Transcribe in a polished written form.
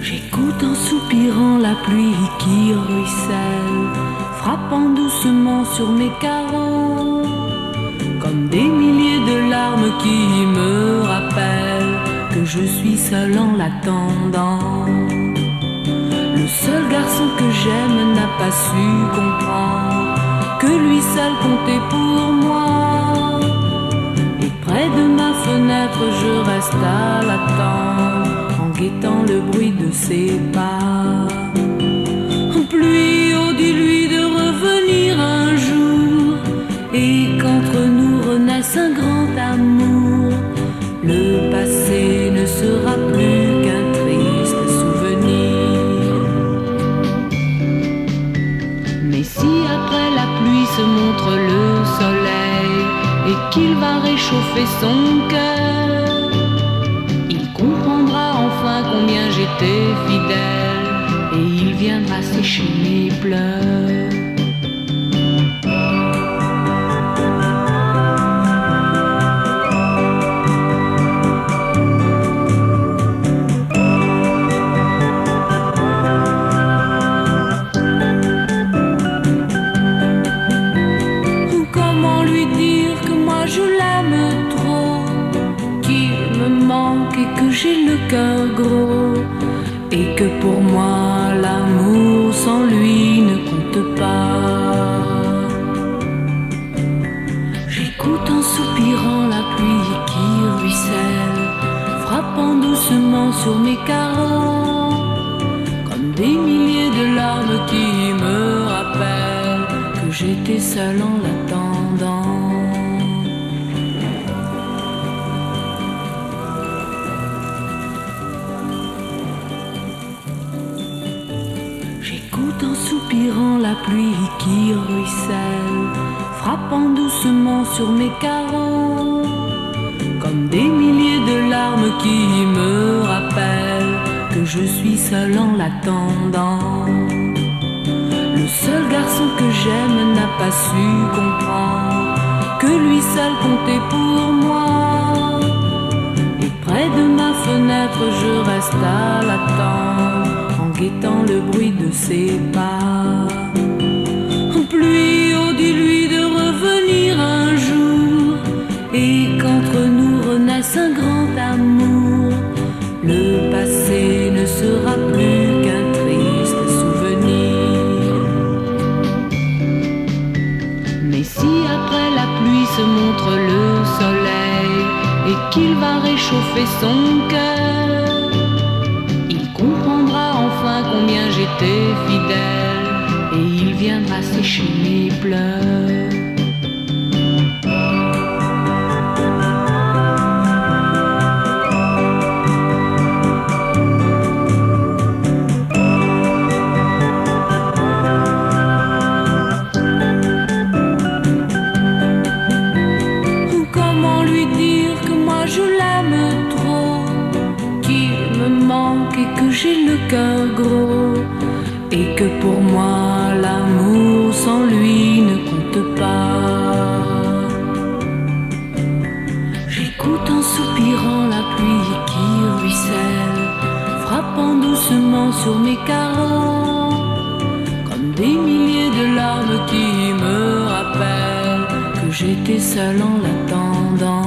J'écoute en soupirant la pluie qui ruisselle, frappant doucement sur mes carreaux, comme des milliers de larmes qui me rappellent que je suis seul en l'attendant. Le seul garçon que j'aime n'a pas su comprendre que lui seul comptait pour moi. Et près de ma fenêtre je reste à l'attendre, en guettant le bruit de ses pas. Pluie, oh dis-lui de revenir un jour, et qu'entre nous renaisse un grand amour. Le passé ne sera plus qu'un triste souvenir. Mais si après la pluie se montre le soleil, et qu'il va réchauffer son cœur, il comprendra enfin combien j'étais fidèle, et il viendra sécher mes pleurs. Comment lui dire que moi je l'aime trop, qu'il me manque et que j'ai le cœur gros, et que pour moi l'amour sans lui ne compte pas. J'écoute en soupirant la pluie qui ruisselle, frappant doucement sur mes carreaux, comme des milliers de larmes qui me rappellent que j'étais seul en l'attendant. J'écoute en soupirant la pluie qui ruisselle, frappant doucement sur mes carreaux, comme des milliers de larmes qui me rappellent que je suis seul en l'attendant. Le seul garçon que j'aime n'a pas su comprendre que lui seul comptait pour moi. Et près de ma fenêtre je reste à l'attendre, en guettant le bruit de ses pas. Pluie, oh dis-lui de revenir un jour, et qu'entre nous renaisse un grand amour. Le passé ne sera plus qu'un triste souvenir. Mais si après la pluie se montre le soleil, et qu'il va réchauffer son cœur, il comprendra enfin combien j'étais fidèle, et il viendra sécher mes pleurs. Comment lui dire que moi je l'aime trop, qu'il me manque et que j'ai le cœur gros, et que pour moi l'amour sans lui ne compte pas. J'écoute en soupirant la pluie qui ruisselle, frappant doucement sur mes carreaux, comme des milliers de larmes qui me rappellent que j'étais seul en l'attendant.